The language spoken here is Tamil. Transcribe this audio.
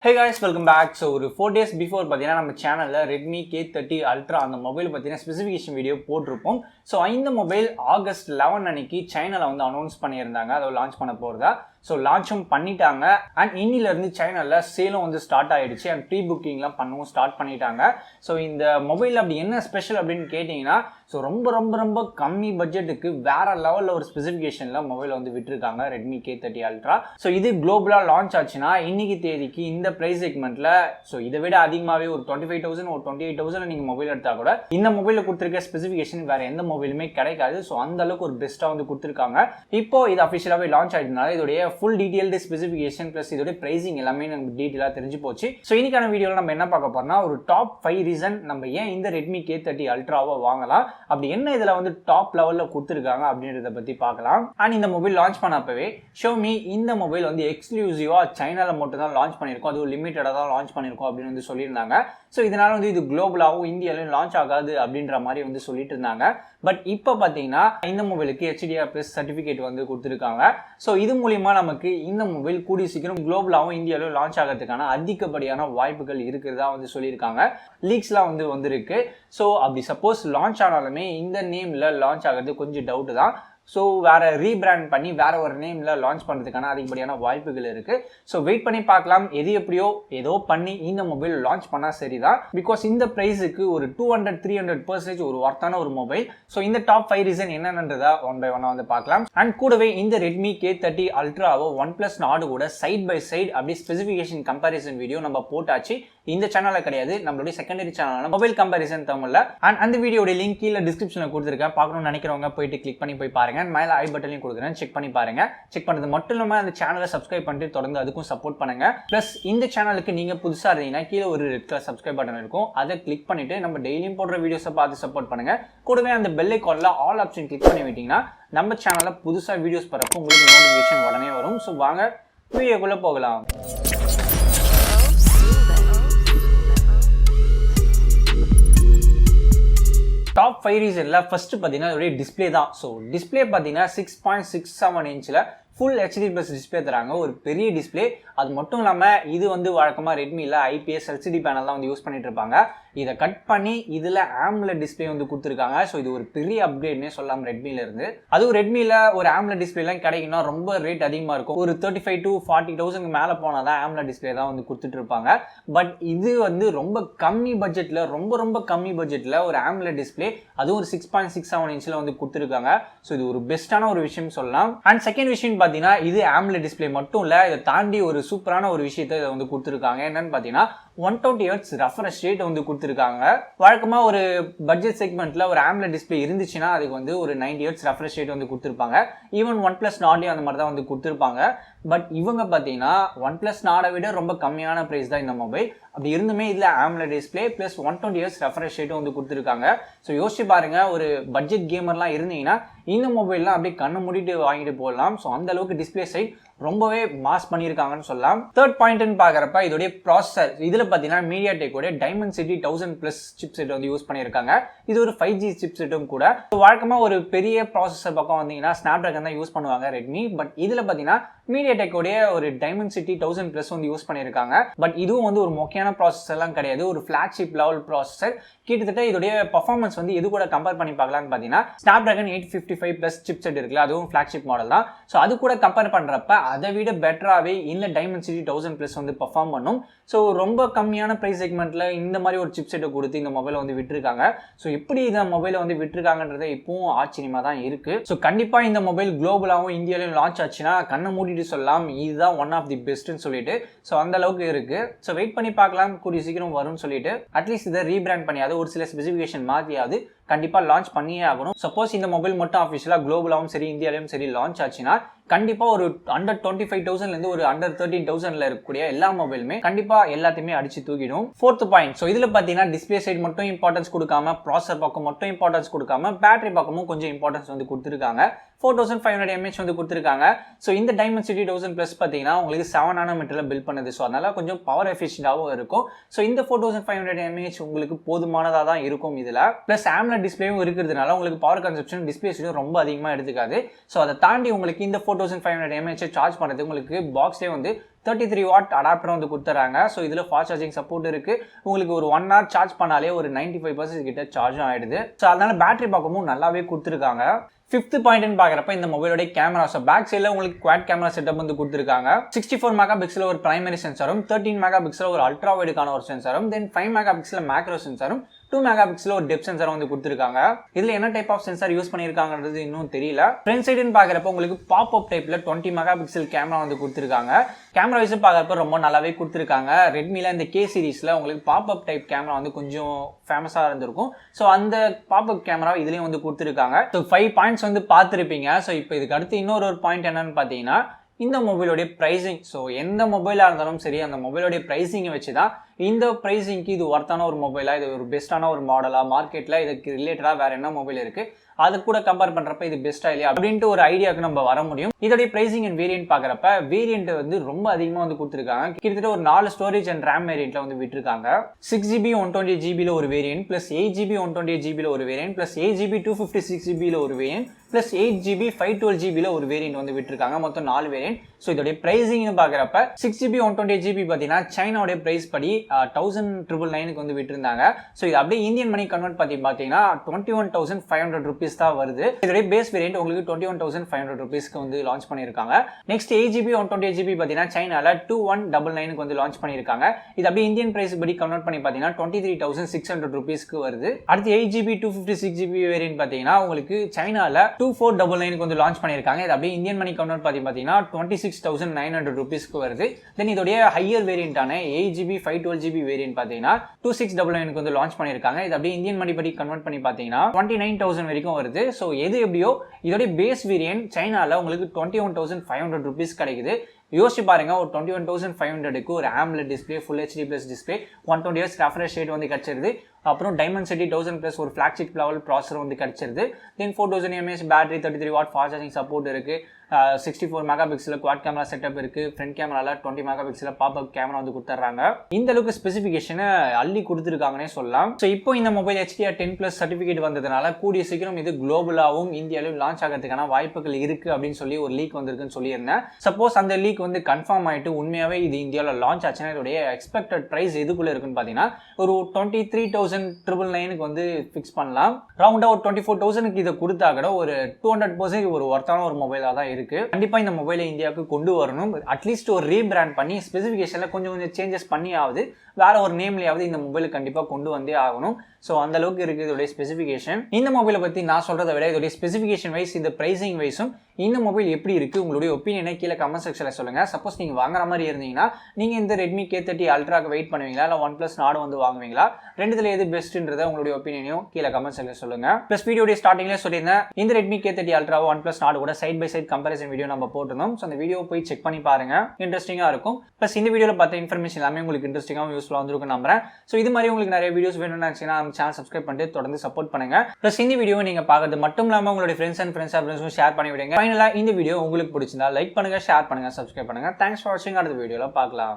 Hey guys, welcome back. So, 4 days before, நம்ம சேனல்ல Redmi K30 Ultra அந்த மொபைல் பத்தின ஸ்பெசிஃபிகேஷன் வீடியோ போட்டிருப்போம். ஸோ இந்த மொபைல் ஆகஸ்ட் 11 அன்னைக்கு சைனால வந்து அனௌன்ஸ் பண்ணியிருந்தாங்க. அதை லான்ச் பண்ண போறதா. ஸோ லான்ச்சும் பண்ணிட்டாங்க. அண்ட் இன்னிலிருந்து சைனால சேலும் வந்து ஸ்டார்ட் ஆயிடுச்சு. அண்ட் ப்ரீ புக்கிங்லாம் பண்ணவும் ஸ்டார்ட் பண்ணிட்டாங்க. ஸோ இந்த மொபைல் அப்படி என்ன ஸ்பெஷல் அப்படின்னு கேட்டிங்கன்னா, ஸோ ரொம்ப கம்மி பட்ஜெட்டுக்கு வேற லெவலில் ஒரு ஸ்பெசிஃபிகேஷனில் மொபைல் வந்து விட்டுருக்காங்க Redmi K30 Ultra. ஸோ இது குளோபலாக லான்ச் ஆச்சுன்னா இன்னைக்கு தேதிக்கு இந்த பிரைஸ் செக்மெண்ட்ல ஸோ இதை விட அதிகமாகவே ஒரு 25,000 ஒரு 28,000 நீங்கள் மொபைல் எடுத்தா கூட இந்த மொபைலில் கொடுத்துருக்க ஸ்பெசிஃபிகேஷன் வேற எந்த மொபைலுமே கிடைக்காது. ஸோ அந்த அளவுக்கு ஒரு பெஸ்ட்டாக வந்து கொடுத்துருக்காங்க. இப்போ இது அஃபிஷியலாகவே லான்ச் ஆயிட்டனால இதோடைய ஃபுல் டீடைல்டு ஸ்பெசிஃபிகேஷன் பிளஸ் இதோட பிரைசிங் எல்லாமே நமக்கு டீடைலாக தெரிஞ்சு போச்சு. ஸோ இன்னைக்கான வீடியோவில் நம்ம என்ன பார்க்க போறோம்னா, ஒரு டாப் 5 ரீசன் நம்ம ஏன் இந்த Redmi K30 Ultraவை வாங்கலாம், அப்படி என்ன இதில் வந்து டாப் லெவலில் கொடுத்துருக்காங்க அப்படின்றத பற்றி பார்க்கலாம். அண்ட் இந்த மொபைல் லான்ச் பண்ணப்பவே Xiaomi இந்த மொபைல் வந்து எக்ஸ்க்ளூசிவாக சைனால மட்டும் தான் லான்ச் பண்ணியிருக்கோம், அதுவும் லிமிட்டடாக தான் லான்ச் பண்ணியிருக்கோம் அப்படின்னு வந்து சொல்லியிருந்தாங்க. ஸோ இதனால வந்து இது குளோபலாகவும் இந்தியாவிலும் லான்ச் ஆகாது அப்படின்ற மாதிரி வந்து சொல்லிட்டு இருந்தாங்க. பட் இப்போ பார்த்தீங்கன்னா இந்த மொபைலுக்கு HDR+ சர்டிஃபிகேட் வந்து கொடுத்துருக்காங்க. ஸோ இது மூலியமா நமக்கு இந்த மொபைல் கூடிய சீக்கிரம் குளோபலாகவும் இந்தியாவிலும் லான்ச் ஆகிறதுக்கான அதிகப்படியான வாய்ப்புகள் இருக்கிறதா வந்து சொல்லியிருக்காங்க. லீக்ஸ்லாம் வந்து வந்திருக்கு. ஸோ அப்படி சப்போஸ் லான்ச் ஆனாலுமே இந்த நேமில் லான்ச் ஆகிறது கொஞ்சம் டவுட்டு தான். ஸோ வேற ரீபிராண்ட் பண்ணி வேற ஒரு நேம்ல லான்ச் பண்ணுறதுக்கான அதிகப்படியான வாய்ப்புகள் இருக்கு. ஸோ வெயிட் பண்ணி பார்க்கலாம். எது எப்படியோ ஏதோ பண்ணி இந்த மொபைல் லான்ச் பண்ணால் சரிதான். பிகாஸ் இந்த ப்ரைஸுக்கு ஒரு 200-300% ஒரு ஒர்த்தான ஒரு மொபைல். ஸோ இந்த டாப் 5 ரீசன் என்னன்றதா ஒன் பை ஒன்னா வந்து பார்க்கலாம். அண்ட் கூடவே இந்த Redmi K30 Ultraவை Oneplus Nord கூட சைட் பை சைட் அப்படி ஸ்பெசிஃபிகேஷன் கம்பேரிசன் வீடியோ நம்ம போட்டாச்சு. இந்த சேனல்ல கிடையாது, நம்மளுடைய செகண்டரி சேனல் மொபைல் கம்பேரிசன் தமிழ்ல. அண்ட் அந்த வீடியோட லிங்க் கீழே டிஸ்கிரிப்ஷன்ல கொடுத்துருக்கேன். பார்க்கணும்னு நினைக்கிறவங்க போயிட்டு கிளிக் பண்ணி போய் பாருங்க. மேல ஐ பட்டனையும் கொடுக்குறேன், செக் பண்ணி பாருங்க. செக் பண்ணது மட்டும் இல்லாம அந்த சேனலை சப்ஸ்கிரைப் பண்ணிட்டு தொடர்ந்து அதுக்கும் சப்போர்ட் பண்ணுங்க. பிளஸ் இந்த சேனலுக்கு நீங்க புதுசா இருந்தீங்கன்னா கீழே ஒரு ரெட் கலர் சப்ஸ்கிரைப் பட்டன் இருக்கும், அதை கிளிக் பண்ணிட்டு நம்ம டெய்லியும் போடுற வீடியோஸை பார்த்து சப்போர்ட் பண்ணுங்க. கூடவே அந்த பெல் ஐகான்ல ஆல் ஆப்ஷன் கிளிக் பண்ணி விட்டீங்கன்னா நம்ம சேனல்ல புதுசா வீடியோஸ் வரப்போ உங்களுக்கு நோட்டிஃபிகேஷன் உடனே வரும். ஸோ வாங்க வீடியோக்குள்ள போகலாம். டாப் 5 ரீசன்ல ஃபர்ஸ்ட் பார்த்தீங்கன்னா இதோடைய டிஸ்பிளே தான். ஸோ டிஸ்பிளே பார்த்தீங்கன்னா 6.67 இன்ச்சில் ஃபுல் HD+ டிஸ்பிளே தராங்க. ஒரு பெரிய டிஸ்பிளே. அது மட்டும் இல்லாமல் இது வந்து வழக்கமாக ரெட்மியில் IPS LCD பேனல் தான் வந்து யூஸ் பண்ணிட்டு இருப்பாங்க. இதை கட் பண்ணி இதில் AMOLED டிஸ்பிளே வந்து கொடுத்துருக்காங்க. ஸோ இது ஒரு பெரிய அப்கிரேட்னே சொல்லலாம் ரெட்மியில இருந்து. அதுவும் ரெட்மியில் ஒரு AMOLED டிஸ்பிளேலாம் கிடைக்குன்னா ரொம்ப ரேட் அதிகமாக இருக்கும். ஒரு 35,000-40,000 மேலே போனால் தான் AMOLED டிஸ்பிளே தான் வந்து கொடுத்துட்டு இருப்பாங்க. பட் இது வந்து ரொம்ப கம்மி பட்ஜெட்டில் ரொம்ப கம்மி பட்ஜெட்டில் ஒரு AMOLED டிஸ்பிளே, அதுவும் ஒரு 6.67 இன்ச்சில் வந்து கொடுத்துருக்காங்க. ஸோ இது ஒரு பெஸ்ட்டான ஒரு விஷயம் சொல்லலாம். அண்ட் செகண்ட் விஷயம் பார்த்தீங்கன்னா இது AMOLED டிஸ்பிளே மட்டும் இல்லை, இதை தாண்டி ஒரு சூப்பரான ஒரு விஷயத்தை இதை வந்து கொடுத்துருக்காங்க. என்னன்னு பார்த்தீங்கன்னா 120Hz ரெஃப்ரெஷ் ரேட் வந்து கொடுத்துருக்காங்க. வழக்கமாக ஒரு பட்ஜெட் செக்மெண்ட்ல ஒரு AMOLED டிஸ்பிளே இருந்துச்சுன்னா அதுக்கு வந்து ஒரு 90Hz ரெஃப்ரெஷ் ரேட் வந்து கொடுத்துருப்பாங்க. ஈவன் OnePlus Nord அந்த மாதிரி தான் வந்து கொடுத்துருப்பாங்க. பட் இவங்க பார்த்தீங்கன்னா OnePlus Nord விட ரொம்ப கம்மியான பிரைஸ் தான் இந்த மொபைல். அப்படி இருந்துமே இதில் AMOLED display plus 120Hz refresh ரேட்டும் வந்து கொடுத்துருக்காங்க. ஸோ யோசிச்சு பாருங்க, ஒரு பட்ஜெட் கேமர்லாம் இருந்தீங்கன்னா இந்த மொபைல்லாம் அப்படியே கண்ணை மூடிட்டு வாங்கிட்டு போடலாம். ஸோ அந்த அளவுக்கு டிஸ்பிளே சைட் ரொம்பவே மாஸ் பண்ணியிருக்காங்கன்னு சொல்லலாம். தேர்ட் பாயிண்ட்னு பார்க்குறப்ப இதோடைய ப்ராசஸர். இதில் பார்த்தீங்கன்னா மீடியாடெக்கோட Dimensity 1000+ சிப் செட் வந்து யூஸ் பண்ணியிருக்காங்க. இது ஒரு 5G சிப் செட்டும் கூட. வழக்கமாக ஒரு பெரிய ப்ராசஸர் பக்கம் வந்தீங்கன்னா ஸ்னாப்டிராகன் தான் யூஸ் பண்ணுவாங்க ரெட்மி. பட் இதில் பார்த்தீங்கன்னா மீடியாடெக்கோடைய ஒரு Dimensity 1000+ வந்து யூஸ் பண்ணியிருக்காங்க. பட் இதுவும் வந்து ஒரு முக்கியமான ப்ராசஸர்லாம் கிடையாது, ஒரு ஃபிளாக்ஷிப் லெவல் ப்ராசஸர். கிட்டத்தட்ட இதோடைய பர்ஃபார்மன்ஸ் வந்து எது கூட கம்பேர் பண்ணி பார்க்கலான்னு பார்த்தீங்கன்னா ஸ்னாப்டிராகன் 855+ சிப் செட் இருக்குல்ல, அதுவும் ஃபிளாக்ஷிப் மாடல் தான். ஸோ அது கூட கம்பேர் பண்ணுறப்ப அதை விட பெட்டராகவே இந்த Dimensity 1000+ வந்து பர்ஃபார்ம் பண்ணும். ஸோ ரொம்ப கம்மியான ப்ரைஸ் செக்மெண்ட்ல இந்த மாதிரி ஒரு சிப் செட்டை கொடுத்து இந்த மொபைலை வந்து விட்டுருக்காங்க. ஸோ எப்படி இந்த மொபைலை வந்து விட்டுருக்காங்கன்றத இப்பவும் ஆச்சரியமா தான் இருக்கு. ஸோ கண்டிப்பா இந்த மொபைல் குளோபலாகவும் இந்தியாவிலும் லான்ச் ஆச்சுன்னா கண்ணை மூடிட்டு சொல்லலாம் இதுதான் ஒன் ஆஃப் தி பெஸ்ட்னு சொல்லிட்டு. ஸோ அந்த அளவுக்கு இருக்கு. ஸோ வெயிட் பண்ணி பார்க்கலாம், கூடிய சீக்கிரம் வரும்னு சொல்லிட்டு. அட்லீஸ்ட் இதை ரீபிராண்ட் பண்ணியாவது ஒரு சில ஸ்பெசிஃபிகேஷன் மாற்றியாவது கண்டிப்பா லான்ச் பண்ணியே ஆகணும். சப்போஸ் இந்த மொபைல் மட்டும் ஆஃபிஷியலா குளோபலாவும் சரி இந்தியாவிலும் சரி லான்ச் ஆச்சுன்னா கண்டிப்பா ஒரு அண்டர் 25,000 இருந்து ஒரு அண்டர் 13,000 இருக்கக்கூடிய எல்லா மொபைலுமே கண்டிப்பா எல்லாத்தையுமே அடிச்சு தூக்கிடும். Fourth point. ஸோ இதுல பாத்தீங்கன்னா டிஸ்பிளே சைட் மட்டும் இம்பார்ட்டன்ஸ் கொடுக்காம ப்ராசஸர் பக்கம் மட்டும் இம்பார்ட்டன்ஸ் கொடுக்காம பேட்டரி பக்கமும் கொஞ்சம் இம்பார்ட்டன்ஸ் வந்து கொடுத்துருக்காங்க. 4500 mAh வந்து கொடுத்துருக்காங்க. ஸோ இந்த Dimensity 1000+ பார்த்தீங்கன்னா உங்களுக்கு 7 nanometerல பில்ட் பண்ணுது. ஸோ அதனால கொஞ்சம் பவர் எஃபிஷியண்டாகவும் இருக்கும். ஸோ இந்த 4500 mAh உங்களுக்கு போதுமானதாக தான் இருக்கும். இதில் ப்ளஸ் AMOLED டிஸ்பிளேயும் இருக்கிறதுனால உங்களுக்கு பவர் கன்சப்ஷன் டிஸ்பிளே சைடும் ரொம்ப அதிகமாக எடுத்துக்காது. ஸோ அதை தாண்டி உங்களுக்கு இந்த 4500 mAh சார்ஜ் பண்ணுறது உங்களுக்கு பாக்ஸ்லேயே வந்து 33 வாட் அடாப்டர் வந்து கொடுத்துறாங்க. ஸோ இதில் ஃபாஸ்ட் சார்ஜிங் சப்போர்ட் இருக்கு. உங்களுக்கு ஒரு 1 hour சார்ஜ் பண்ணாலே ஒரு 95% கிட்ட சார்ஜும் ஆயிடுது. ஸோ அதனால பேட்டரி பார்க்கவும் நல்லாவே கொடுத்துருக்காங்க. ஃபிஃப்த் பாயிண்ட்னு பார்க்குறப்ப இந்த மொபைலோட கேமரா. ஸோ பேக் சைடில் உங்களுக்கு குவாட் கேமரா செட்டப் வந்து கொடுத்துருக்காங்க. 64 மெகா பிக்சல் ஒரு பிரைமரி சென்சாரும், 13 மெகா பிக்சல் ஒரு அல்ட்ரா வைடுக்கான ஒரு சென்சாரும், தென் 5 மெகா பிக்சல் மேக்ரோ சென்சாரும், 2 மெகா பிக்சல் ஒரு டெப்த் சென்சார் வந்து கொடுத்துருக்காங்க. இதுல என்ன டைப் ஆஃப் சென்சார் யூஸ் பண்ணிருக்காங்கன்றது இன்னும் தெரியல. ஃப்ரண்ட் சைடுன்னு பாக்குறப்ப உங்களுக்கு பாப் அப் டைப்ல 20 மெகா பிக்சல் கேமரா வந்து கொடுத்துருக்காங்க. கேமரா வைஸ் பாக்குறப்ப ரொம்ப நல்லாவே கொடுத்துருக்காங்க. ரெட்மில இந்த கே சீரிஸ்ல உங்களுக்கு பாப் அப் டைப் கேமரா வந்து கொஞ்சம் ஃபேமஸா இருந்திருக்கும். ஸோ அந்த பாப் அப் கேமரா இதுலயும் வந்து கொடுத்துருக்காங்க. ஸோ 5 பாயிண்ட்ஸ் வந்து பார்த்துருப்பீங்க. ஸோ இப்போ இதுக்கு அடுத்து இன்னொரு பாயிண்ட் என்னன்னு பாத்தீங்கன்னா இந்த மொபைலோடைய பிரைசிங். ஸோ எந்த மொபைலாக இருந்தாலும் சரி அந்த மொபைலோடைய பிரைசிங்கை வச்சு தான் இந்த பிரைசிங்க்கு இது ஒர்த்தான ஒரு மொபைலா, இது ஒரு பெஸ்ட்டான ஒரு மாடலா, மார்க்கெட்டில் இதுக்கு ரிலேட்டடாக வேற என்ன மொபைல் இருக்கு அது கூட கம்பேர் பண்றப்ப இது பெஸ்டா இல்லையா அப்படின்ட்டு ஒரு ஐடியாவுக்கு நம்ம வர முடியும். இதோடைய பிரைசிங் அண்ட் வேரியன்ட் பாக்குறப்ப வேரியன்ட் வந்து ரொம்ப அதிகமா வந்து கொடுத்துருக்காங்க. கிட்டத்தட்ட ஒரு 4 ஸ்டோரேஜ் அண்ட் ரேம் வேரியன்ட்ல வந்து விட்டுருக்காங்க. 6GB 128GB ஒரு வேரியன்ட், பிளஸ் 8GB 128GB ஒரு வேரியன்ட், பிளஸ் 8GB 256GB ஒரு வேரியன்ட், பிளஸ் 8GB 512GB ஒரு வேரியன்ட் வந்து விட்டுருக்காங்க. மொத்தம் 4 வேரியன்ட். ஸோ இதோடைய பிரைசிங்னு பாக்குறப்ப 6GB 128GB பார்த்தீங்கன்னா சைனாவுடைய பிரைஸ் படி 1999 வந்து விட்டுருந்தாங்க. ஸோ இது அப்படியே இந்தியன் மணி கன்வெர்ட் பார்த்தீங்கன்னா 21,500 rupees தான் வருது. இதோட பேஸ் வேரியன்ட் உங்களுக்கு 21,500 rupeesக்கு வந்து லான்ச் பண்ணிருக்காங்க. நெக்ஸ்ட் 8GB 128GB பார்த்தீங்கன்னா சைனால 2199 வந்து லான்ச் பண்ணிருக்காங்க. இது அப்படியே இந்தியன் பிரைஸ் படி கன்வெர்ட் பண்ணி பார்த்தீங்கன்னா 23,600 rupeesக்கு வருது. அடுத்து 8GB 256GB வேரியன்ட் பார்த்தீங்கன்னா உங்களுக்கு சைனால 2499 வந்து லான்ச் பண்ணிருக்காங்க. இது அப்படியே இந்தியன் மணி கன்வெர்ட் பார்த்தீங்கன்னா 26,900 rupeesக்கு வருது. தென் இதோட ஹையர் வேரியன்டான 8GB 512GB வேரியன்ட் பார்த்தீங்கன்னா 2699 வந்து லான்ச் பண்ணிருக்காங்க. இது அப்படியே இந்தியன் மணி படி கன்வெர்ட் பண்ணி பார்த்தீங்கன்னா 29,000 வரைக்கும் வருது. ஸோ எது எப்படியோ இதோட பேஸ் வேரியன்ட் சைனால உங்களுக்கு 21,500 rupees கிடைக்குது. யோசிச்சு பாருங்க, ஒரு 21,500க்கு ஒரு AMOLED display, full HD plus display, 120Hz refresh rate வந்து கிடைச்சிருது. அப்புறம் Dimensity 1000+ ஒரு ஃபிளாக்ஷிப் லெவல் ப்ராசஸர் வந்து கிடைச்சிருது. Then 4000 mAh battery, 33 watt fast charging support இருக்கு. 64 mega pixel quad camera setup இருக்கு. ஃப்ரண்ட் கேமரால 20 mega pixel pop up camera வந்து கொடுத்துறாங்க. இந்த அளவுக்கு ஸ்பெசிஃபிகேஷனை அள்ளி கொடுத்துருக்காங்கன்னே சொல்லலாம். ஸோ இப்போ இந்த மொபைல் HDR10+ சர்டிஃபிகேட் வந்ததுனால கூடிய சீக்கிரம் இது குளோபலாவும் இந்தியாவிலும் லான்ச் ஆகிறதுக்கான வாய்ப்புகள் இருக்கு அப்படின்னு சொல்லி ஒரு லீக் வந்திருக்குன்னு சொல்லியிருந்தேன். சப்போஸ் அந்த லீக் வந்து கன்ஃபார்ம் ஆயிட்டு உண்மையாவே இது இந்தியாவில் லான்ச் ஆச்சுன்னா இதோடைய எக்ஸ்பெக்டட் பிரைஸ் எதுக்குள்ள இருக்குன்னு பாத்தீங்கன்னா ஒரு 23,999 வந்து ஃபிக்ஸ் பண்ணலாம். ரவுண்டா ஒரு 24,000க்கு இதை கொடுத்தா கூட ஒரு 200% ஒரு ஒர்த்தான ஒரு மொபைலா தான் இருக்கு. கண்டிப்பா இந்த மொபைலை இந்தியாவுக்கு கொண்டு வரணும். அட்லீஸ்ட் ஒரு ரீபிராண்ட் பண்ணி ஸ்பெசிஃபிகேஷன்ல கொஞ்சம் சேஞ்சஸ் பண்ணி ஆகுது வேற ஒரு நேம்லயாவது இந்த மொபைலை கண்டிப்பா கொண்டு வந்தே ஆகணும். ஸோ அந்த அளவுக்கு இருக்கு இதோட ஸ்பெசிஃபிகேஷன். இந்த மொபைலை பத்தி நான் சொல்றதை விட இதோட ஸ்பெசிஃபிகேஷன் வைஸ், இந்த பிரைசிங் வைஸும் இந்த மொபைல் எப்படி இருக்கு உங்களுடைய ஒப்பீனியனை கீழே கமெண்ட் செக்ஷன்ல சொல்லுங்க. சப்போஸ் நீங்க வாங்குற மாதிரி இருந்தீங்கன்னா நீங்க இந்த Redmi K30 Ultraக்கு வெயிட் பண்ணுவீங்களா, இல்ல OnePlus Nord வந்து வாங்குவீங்களா? ரெண்டுத்துல எது பெஸ்ட்ன்றத உங்களுடைய ஒப்பீனியனையும் கீழே கமெண்ட் செக்ஷன்ல சொல்லுங்க. பிளஸ் வீடியோட ஸ்டார்டிங்ல சொல்லியிருந்தேன் இந்த Redmi K30 Ultra OnePlus Nord கூட side by side comparison video நம்ம போட்டிருந்தோம். ஸோ அந்த வீடியோ போய் செக் பண்ணி பாருங்க, இன்ட்ரெஸ்டிங்கா இருக்கும். பிளஸ் இந்த வீடியோல பார்த்த இன்ஃபர்மேஷன் எல்லாமே உங்களுக்கு இன்ட்ரெஸ்டிங்காகவும் யூஸ்ஃபுல்லா வந்திருக்கும் நம்புறேன். ஸோ இது மாதிரி உங்களுக்கு நிறைய வீடியோஸ் வேணும்னு நினைச்சீங்கன்னா நம்ம சேனல் சப்ஸ்கிரைப் பண்ணிட்டு தொடர்ந்து சப்போர்ட் பண்ணுங்க. பிளஸ் இந்த வீடியோ நீங்க பார்க்கறது மட்டும் இல்லாம உங்களுடைய ஃப்ரெண்ட்ஸும் ஷேர் பண்ணி விடுங்க. ஃபைனலா இந்த வீடியோ உங்களுக்கு பிடிச்சிருந்தா லைக் பண்ணுங்க, ஷேர் பண்ணுங்க, சப்ஸ்கிரைப் பண்ணுங்க. தேங்க்ஸ் ஃபார் வாட்சிங். அடுத்த வீடியோல பார்க்கலாம்.